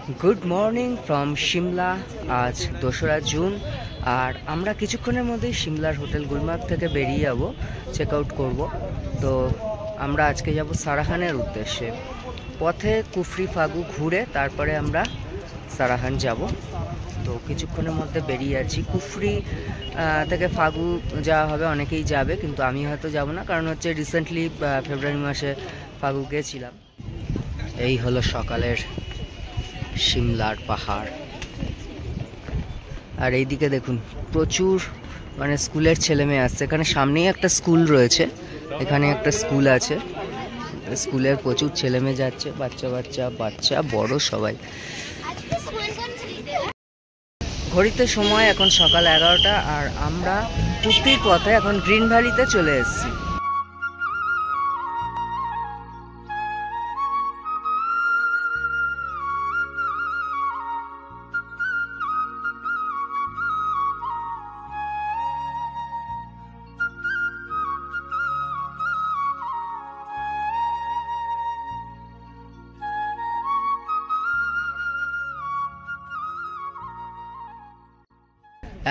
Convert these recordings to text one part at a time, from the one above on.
Good morning from Shimla. आज 2रा जून और আমরা কিছুক্ষণের মধ্যেই শিমলার হোটেল গুলমার্গ থেকে বেরিয়ে যাব, চেক আউট করব। তো আমরা আজকে যাব সারাহানের উদ্দেশ্যে। পথে কুফরি ফাগু ঘুরে তারপরে আমরা সারাহান যাব। তো কিছুক্ষণের মধ্যে বেরিয়ে যাচ্ছি। কুফরি থেকে ফাগু যাওয়া হবে, অনেকেই যাবে, কিন্তু আমি হয়তো যাব না, কারণ হচ্ছে রিসেন্টলি ফেব্রুয়ারি মাসে ফাগু গিয়েছিলাম। এই হলো সকালের শিমলার পাহাড়। আর এইদিকে দেখুন প্রচুর স্কুলের ছেলে মেয়ে আসছে। এখানে সামনেই একটা স্কুল রয়েছে, এখানে একটা স্কুল আছে, স্কুলের প্রচুর ছেলে মেয়ে যাচ্ছে, বাচ্চা বড় সবাই। ঘড়িতে সময় এখন সকাল 11টা আর আমরা কুফরির পথে এখন গ্রিন ভ্যালিতে চলে এসেছি।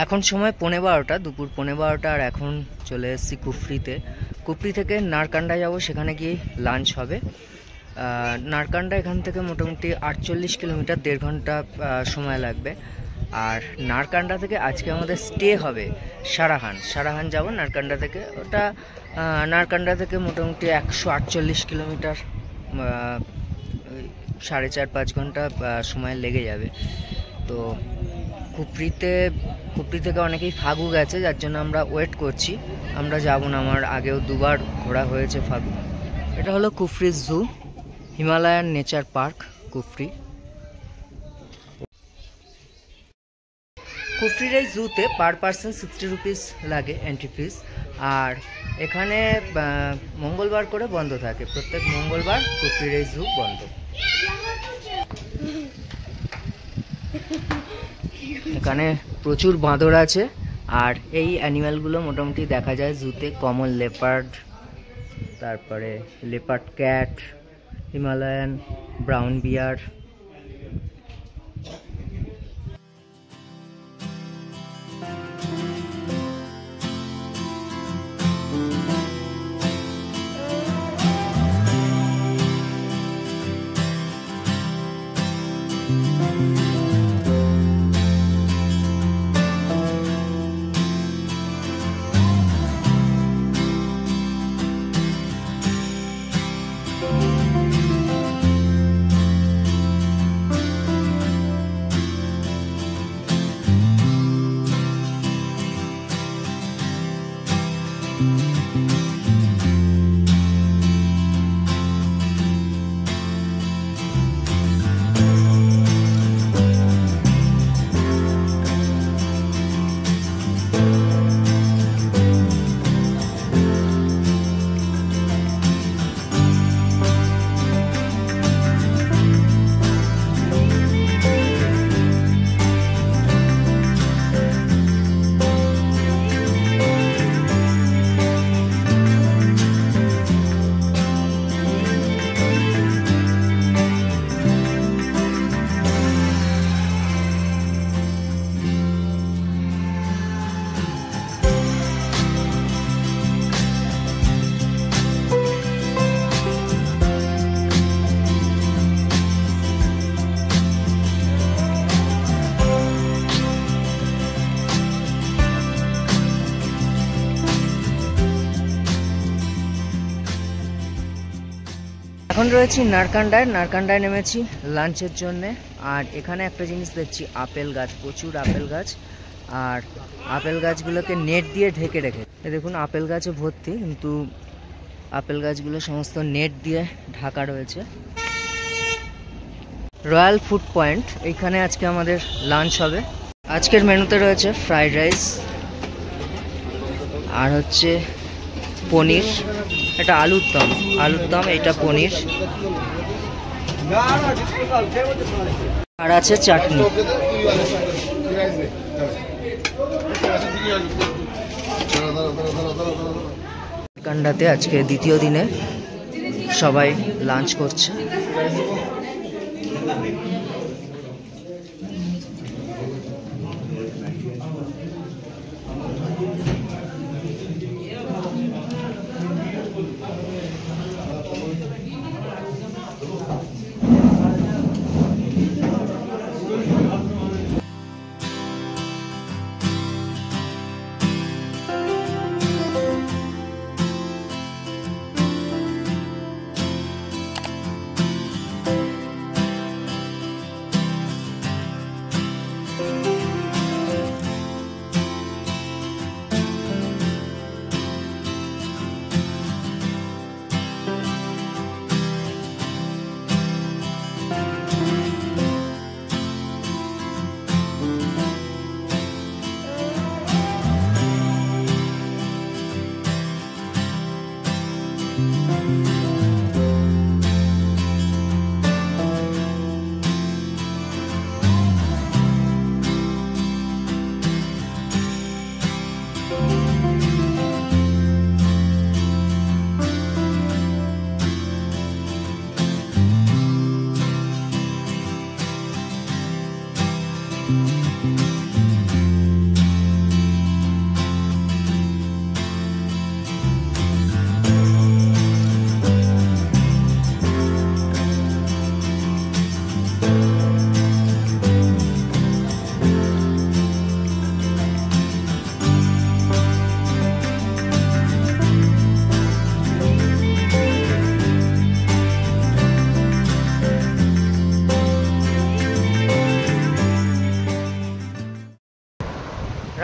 এখন সময় 12:15, দুপুর 12:15, আর এখন চলে এসেছি কুফরিতে। কুফরি থেকে নারকান্ডা যাব, সেখানে গিয়ে লাঞ্চ হবে। নারকান্ডা এখান থেকে মোটামুটি 48 কিলোমিটার, 1.5 ঘন্টা সময় লাগবে। আর নারকান্ডা থেকে আজকে আমাদের স্টে হবে সারাহান যাব নারকান্ডা থেকে। ওটা নারকান্ডা থেকে মোটামুটি 148 কিলোমিটার, 4.5-5 ঘন্টা সময় লেগে যাবে। তো কুফরি থেকে অনেকেই ফাগু গেছে, যার জন্য আমরা ওয়েট করছি। আমরা যাব না, আমার আগেও 2বার ঘোরা হয়েছে ফাগু। এটা হলো কুফরি জু, হিমালয়ান নেচার পার্ক কুফরির এই জুতে পার পার্সন 60 রুপিস লাগে এন্ট্রি ফিস। আর এখানে মঙ্গলবার করে বন্ধ থাকে, প্রত্যেক মঙ্গলবার কুফরির এই জু বন্ধ। এখানে প্রচুর বাঁদর আছে, আর এই অ্যানিম্যালগুলো মোটামুটি দেখা যায় জুতে। কমন লেপার্ড, তারপরে leopard cat, Himalayan brown bear. এখন রয়েছি নারকান্ডায় নেমেছি লাঞ্চের জন্যে। আর এখানে একটা জিনিস দেখছি, আপেল গাছ, প্রচুর আপেল গাছ। আর আপেল গাছগুলোকে নেট দিয়ে ঢেকে রেখে, দেখুন আপেল গাছে ভর্তি, কিন্তু আপেল গাছগুলো সমস্ত নেট দিয়ে ঢাকা রয়েছে। রয়্যাল ফুড পয়েন্ট, এইখানে আজকে আমাদের লাঞ্চ হবে। আজকের মেনুতে রয়েছে ফ্রাইড রাইস, আর হচ্ছে পনির, এটা আলুর দম, এটা পনির, আর আছে চাটনি। কান্ডাতে আজকে দ্বিতীয় দিনে সবাই লাঞ্চ করছে।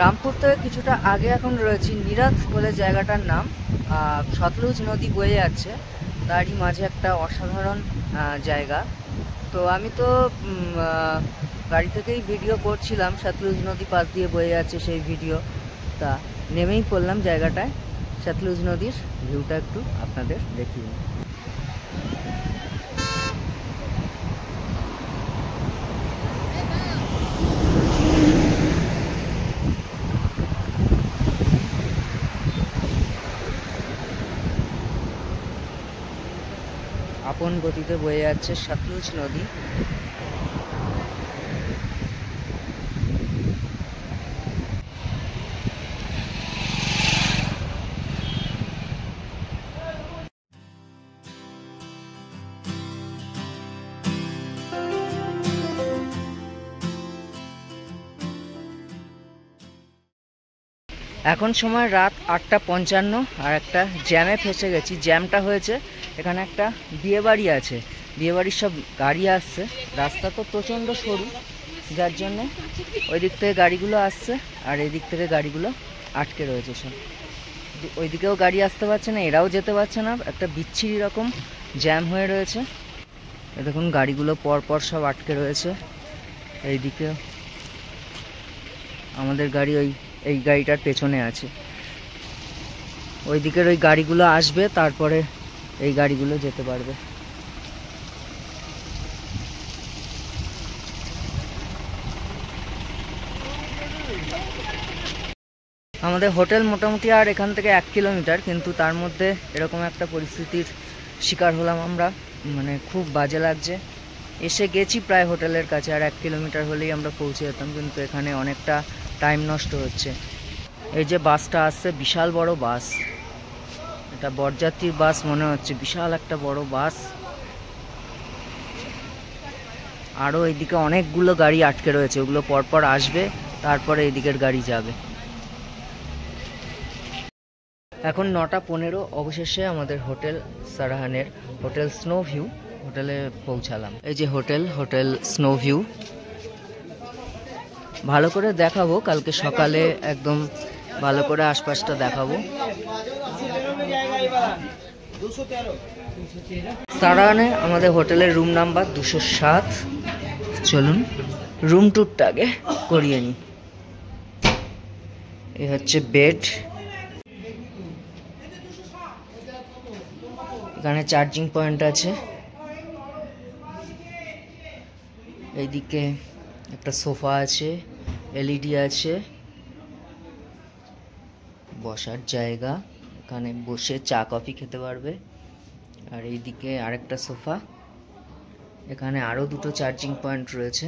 রামপুর থেকে কিছুটা আগে এখন রয়েছি, নিরাত বলে জায়গাটার নাম। সতলুজ নদী বয়ে যাচ্ছে, তারই মাঝে একটা অসাধারণ জায়গা। তো আমি তো গাড়ি থেকেই ভিডিও করছিলাম, সতলুজ নদী পাশ দিয়ে বয়ে যাচ্ছে সেই ভিডিও। তা নেমেই পড়লাম জায়গাটায়, সতলুজ নদীর ভিউটা একটু আপনাদের দেখিয়ে। আপন গতিতে বয়ে যাচ্ছে সতলুজ নদী। এখন সময় রাত 8:55 আর একটা জ্যামে ফেসে গেছি। জ্যামটা হয়েছে এখানে একটা বিয়েবাড়ি আছে, বিয়েবাড়ির সব গাড়ি আসছে। রাস্তা তো প্রচণ্ড সরু, যার জন্যে ওই দিক থেকে গাড়িগুলো আসছে আর এই দিক থেকে গাড়িগুলো আটকে রয়েছে সব। ওইদিকেও গাড়ি আসতে পারছে না, এরাও যেতে পারছে না, একটা বিচ্ছিরি রকম জ্যাম হয়ে রয়েছে। দেখুন গাড়িগুলো পরপর সব আটকে রয়েছে। এইদিকে আমাদের গাড়ি এই গাড়িটার পেছনে আছে, ওই দিকের ওই গাড়িগুলো আসবে, তারপরে এই গাড়িগুলো যেতে পারবে। আমাদের হোটেল মোটামুটি আর এখান থেকে 1 কিলোমিটার, কিন্তু তার মধ্যে এরকম একটা পরিস্থিতির শিকার হলাম আমরা। মানে খুব বাজে লাগছে। এসে গেছি প্রায় হোটেলের কাছে, আর 1 কিলোমিটার হলেই আমরা পৌঁছে যেতাম, কিন্তু এখানে অনেকটা টাইম নষ্ট হচ্ছে। এই যে বাসটা আসছে, বিশাল বড় বাস, এটা বরযাত্রীর বাস মনে হচ্ছে, বিশাল একটা বড় বাস। আরও এইদিকে অনেকগুলো গাড়ি আটকে রয়েছে, ওগুলো পরপর আসবে, তারপরে এইদিকের গাড়ি যাবে। এখন 9:15 অবশেষে আমাদের হোটেল সারাহানের হোটেল স্নো ভিউ হোটেলে পৌঁছালাম। এই যে হোটেল স্নো ভিউ, ভালো করে দেখাবো কালকে সকালে, একদম ভালো করে আশপাশটা দেখাবো। সারাহানে আমাদের হোটেলের রুম নাম্বার 207। চলুন রুম ট্যুরটা আগে করিয়ে নিই। এই হচ্ছে বেড, এখানে চার্জিং পয়েন্ট আছে, এইদিকে একটা সোফা আছে, এলইডি আছে, বসার জায়গা, এখানে বসে চা কফি খেতে পারবে। আর এইদিকে আরেকটা সোফা, এখানে আরও 2টো চার্জিং পয়েন্ট রয়েছে।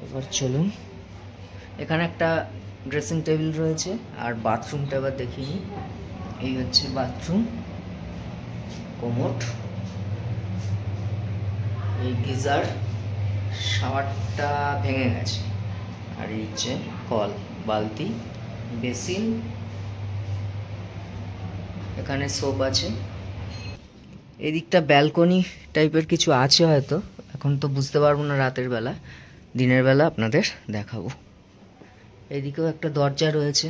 এবার চলুন, এখানে একটা ড্রেসিং টেবিল রয়েছে, আর বাথরুমটা এবার দেখিনি। এই হচ্ছে বাথরুম, কোমোড, এই গিজার, শাওয়ারটা ভেঙে গেছে, আর এই হচ্ছে কল, বালতি, বেসিন, এখানে সোপ আছে। এদিকটা ব্যালকনি টাইপের কিছু আছে হয়তো, এখন তো বুঝতে পারবো না রাতের বেলা, দিনের বেলা আপনাদের দেখাবো। এদিকেও একটা দরজা রয়েছে,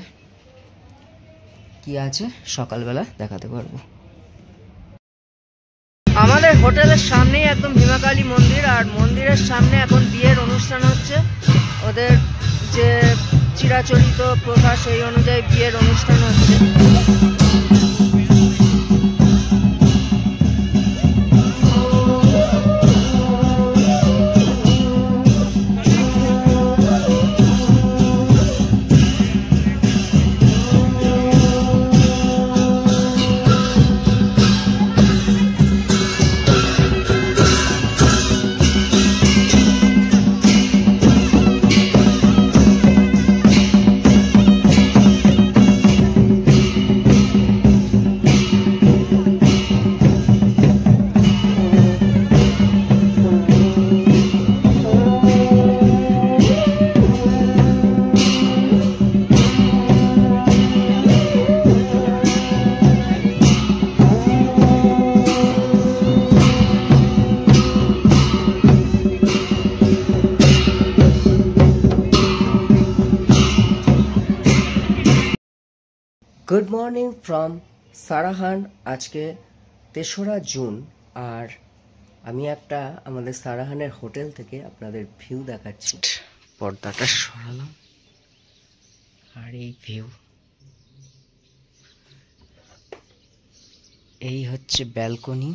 কি আছে সকালবেলা দেখাতে পারবো। আমাদের হোটেলের সামনেই একদম ভীমাকালী মন্দির, আর মন্দিরের সামনে এখন বিয়ের অনুষ্ঠান হচ্ছে। ওদের যে চিরাচরিত প্রথা সেই অনুযায়ী বিয়ের অনুষ্ঠান হচ্ছে। Good morning from Sarahan. আজকে ৩রা জুন, আর আমি একটা আমাদের সারাহানের হোটেল থেকে আপনাদের ভিউ দেখাচ্ছি। পর্দাটা সরালাম, আর এই ভিউ, এই হচ্ছে ব্যালকনি।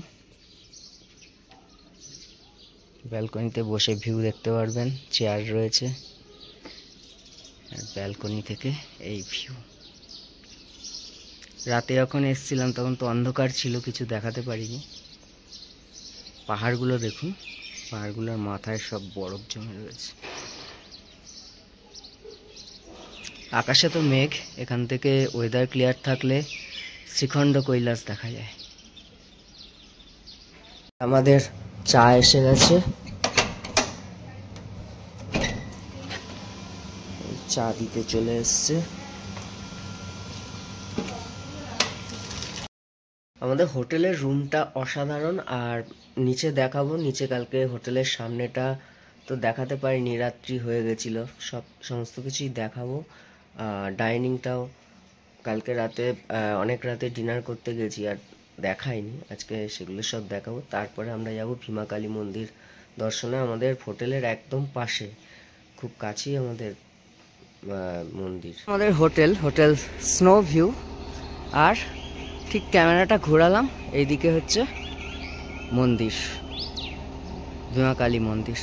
ব্যালকনিতে বসে ভিউ দেখতে পারবেন, চেয়ার রয়েছে, আর ব্যালকনি থেকে এই ভিউ। রাতে যখন এসেছিলাম তখন তো অন্ধকার ছিল, কিছু দেখাতে পারিনি। পাহাড়গুলো দেখুন, পাহাড়গুলোর মাথায় সব বরফ জমে রয়েছে। আকাশে তো মেঘ, এখান থেকে ওয়েদার ক্লিয়ার থাকলে শ্রীখণ্ড কৈলাস দেখা যায়। আমাদের চা এসে গেছে, চা দিতে চলে এসছে। আমাদের হোটেলের রুমটা অসাধারণ, আর নিচে দেখাবো। নিচে কালকে হোটেলের সামনেটা তো দেখাতে পারিনি, রাত্রি হয়ে গেছিল। সমস্ত কিছুই দেখাবো। ডাইনিংটাও কালকে রাতে অনেক রাতে ডিনার করতে গেছি, আর দেখাইনি। আজকে সেগুলো সব দেখাবো। তারপরে আমরা যাব ভীমা কালী মন্দির দর্শনে। আমাদের হোটেলের একদম পাশে, খুব কাছেই আমাদের মন্দির। আমাদের হোটেল স্নো ভিউ, আর ঠিক ক্যামেরাটা ঘোরালাম, এইদিকে হচ্ছে মন্দির, ভীমা কালী মন্দির।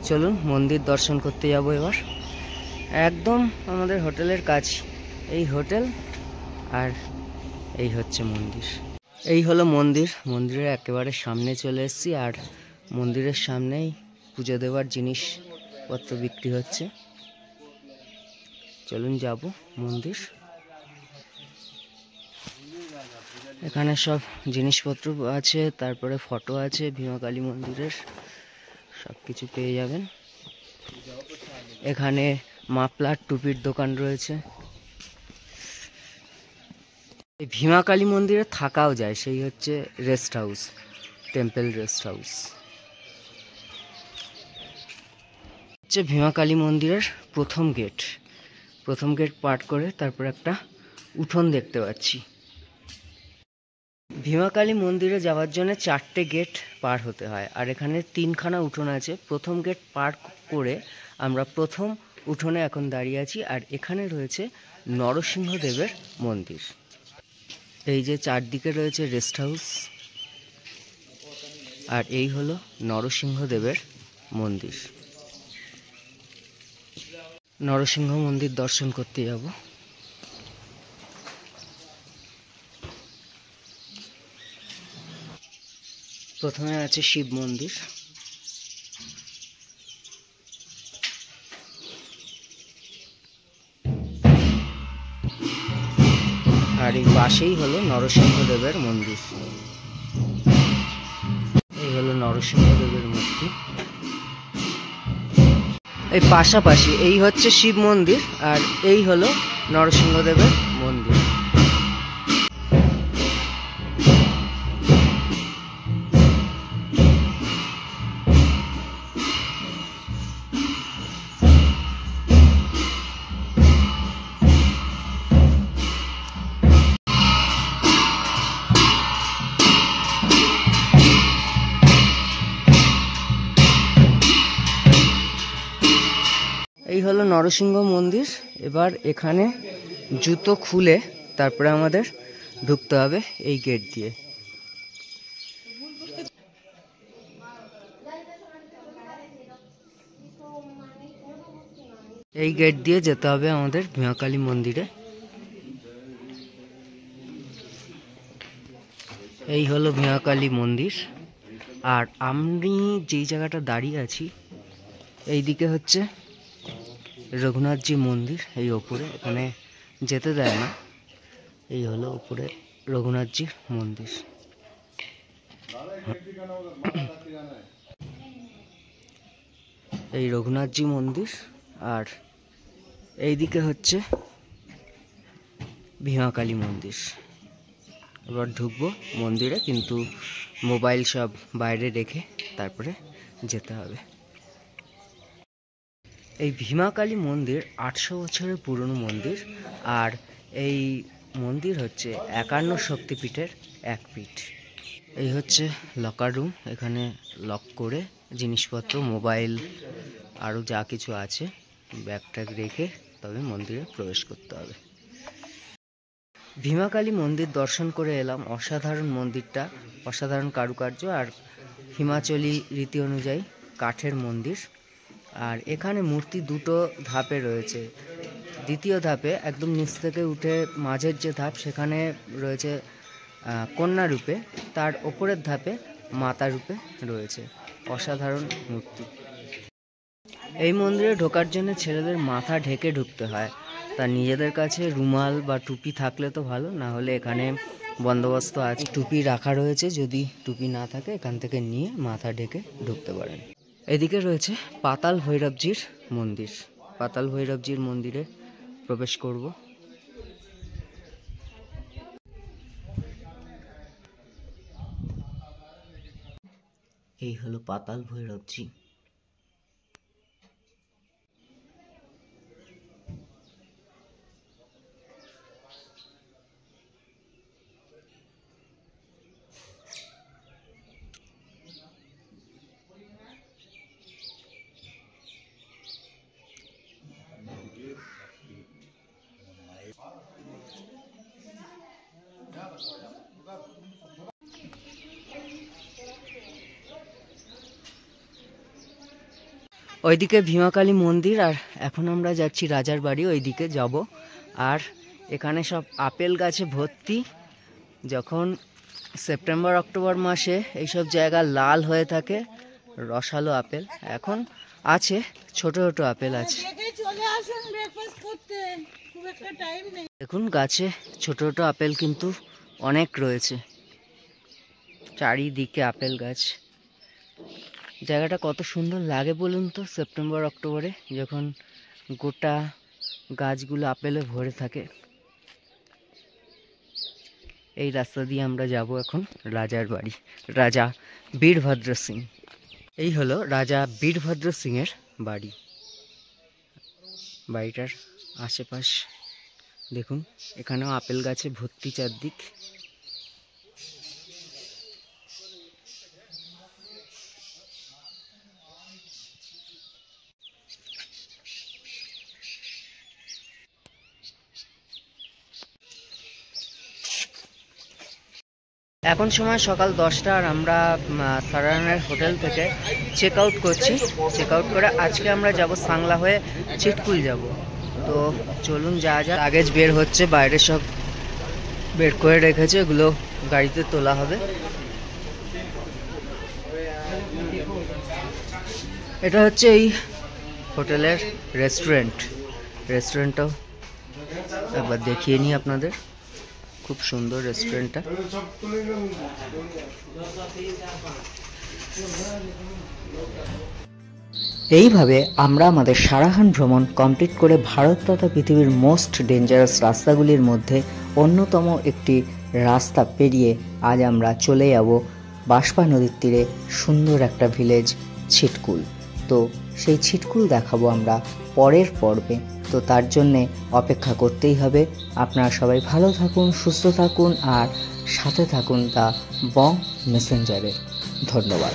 চলুন মন্দির দর্শন করতে যাব এবার। একদম আমাদের হোটেলের কাছে এই হোটেল, আর এই হচ্ছে মন্দির। এই হলো মন্দির। মন্দিরের একেবারে সামনে চলে এসেছি, আর মন্দিরের সামনেই পুজো দেওয়ার জিনিসপত্র বিক্রি হচ্ছে। চলুন যাব মন্দির। এখানে সব জিনিসপত্র আছে, তারপরে ফটো আছে ভীমা কালী মন্দিরের, সব কিছু পেয়ে যাবেন। এখানে মাফলার টুপির দোকান রয়েছে। এই ভীমা কালী মন্দিরে থাকাও যায়, সেই হচ্ছে rest house, temple rest house. হচ্ছে ভীমা কালী মন্দিরের প্রথম গেট পার করে তারপর একটা উঠোন দেখতে পাচ্ছি। ভীমা কালী মন্দিরে যাওয়ার জন্য 4টে গেট পার হতে হয়, আর এখানে 3খানা উঠোন আছে। প্রথম গেট পার করে আমরা প্রথম উঠোনে এখন দাঁড়িয়ে আছি, আর এখানে রয়েছে নরসিংহদেবের মন্দির। এই যে চারদিকে রয়েছে রেস্ট হাউস, আর এই হলো নরসিংহদেবের মন্দির। নরসিংহ মন্দির দর্শন করতে যাব। প্রথমে আছে শিব মন্দির, আর এই পাশেই হলো নরসিংহদেবের মন্দির। এই হলো নরসিংহদেবের মূর্তি। এই পাশাপাশি এই হচ্ছে শিব মন্দির, আর এই হলো নরসিংহদেবের মন্দির। এই হলো নরসিংহ মন্দির। এবার এখানে জুতো খুলে তারপরে আমাদের ঢুকতে হবে এই গেট দিয়ে। এই গেট দিয়ে যেতে হবে আমাদের ভীমা কালী মন্দিরে। এই হলো ভীমা কালী মন্দির, আর আমি যেই জায়গাটা দাঁড়িয়ে আছি এই দিকে হচ্ছে রঘুনাথজি মন্দির। এই ওপরে, এখানে যেতে দেয় না। এই হলো উপরে রঘুনাথজির মন্দির। এই রঘুনাথজি মন্দির, আর এইদিকে হচ্ছে ভীমা কালী মন্দির। এবার ঢুকবো মন্দিরে, কিন্তু মোবাইল সব বাইরে রেখে তারপরে যেতে হবে। এই ভীমা কালী মন্দির 800 বছরের পুরনো মন্দির, আর এই মন্দির হচ্ছে 51 শক্তিপীঠের এক পীঠ। এই হচ্ছে লকার রুম, এখানে লক করে জিনিসপত্র, মোবাইল আরও যা কিছু আছে ব্যাগ ট্যাগ রেখে তবে মন্দিরে প্রবেশ করতে হবে। ভীমাকালী মন্দির দর্শন করে এলাম। অসাধারণ মন্দিরটা, অসাধারণ কারুকার্য আর হিমাচলি রীতি অনুযায়ী কাঠের মন্দির। আর এখানে মূর্তি দুটো ধাপে রয়েছে। দ্বিতীয় ধাপে একদম নিচ থেকে উঠে মাঝের যে ধাপ সেখানে রয়েছে কন্যা রূপে, তার ওপরের ধাপে মাতা রূপে রয়েছে। অসাধারণ মূর্তি। এই মন্দিরে ঢোকার জন্য ছেলেদের মাথা ঢেকে ঢুকতে হয়। তা নিজেদের কাছে রুমাল বা টুপি থাকলে তো ভালো, না হলে এখানে বন্দোবস্ত আছে, টুপি রাখা রয়েছে, যদি টুপি না থাকে এখান থেকে নিয়ে মাথা ঢেকে ঢুকতে পারেন। এদিকে রয়েছে পাতাল ভৈরবজির মন্দির। পাতাল ভৈরবজির মন্দিরে প্রবেশ করব। এই হলো পাতাল ভৈরবজি। ওইদিকে ভীমাকালী মন্দির, আর এখন আমরা যাচ্ছি রাজার বাড়ি, ওইদিকে যাব। আর এখানে সব আপেল গাছে ভর্তি। যখন সেপ্টেম্বর অক্টোবর মাসে এইসব জায়গা লাল হয়ে থাকে, রসালো আপেল। এখন আছে ছোট ছোট আপেল আছে। দেখুন গাছে ছোট ছোট আপেল কিন্তু অনেক রয়েছে, চারিদিকে আপেল গাছ। জায়গাটা কত সুন্দর লাগে বলুন তো, সেপ্টেম্বর অক্টোবরে যখন গোটা গাছগুলো আপেলে ভরে থাকে। এই রাস্তা দিয়ে আমরা যাব এখন রাজার বাড়ি, রাজা বীরভদ্র সিং। এই হলো রাজা বীরভদ্র সিংয়ের বাড়ি। বাড়িটার আশেপাশ দেখুন, এখানেও আপেল গাছে ভর্তি চারদিক। এখন সময় সকাল 10টা, আর আমরা সারানের হোটেল থেকে চেক আউট করছি। চেক আউট করে আজকে আমরা যাব সাংলা হয়ে চিটকুল যাব। তো চলুন যা লাগেজ বের হচ্ছে, বাইরে সব বের করে রেখেছে, এগুলো গাড়িতে তোলা হবে। এটা হচ্ছে এই হোটেলের রেস্টুরেন্টটাও একবার দেখিয়ে নিই আপনাদের। খুব সুন্দর রেস্টুরেন্টটা। এইভাবে আমরা আমাদের সারাহান ভ্রমণ কমপ্লিট করে ভারত তথা পৃথিবীর মোস্ট ডেঞ্জারাস রাস্তাগুলির মধ্যে অন্যতম একটি রাস্তা পেরিয়ে আজ আমরা চলে যাব বাঁশপা নদীর তীরে সুন্দর একটা ভিলেজ ছিটকুল। তো সেই ছিটকুল দেখাবো আমরা পরের পর্বে। তো তার জন্যে অপেক্ষা করতেই হবে। আপনারা সবাই ভালো থাকুন, সুস্থ থাকুন আর সাথে থাকুন দ্য বং মেসেঞ্জারে। ধন্যবাদ।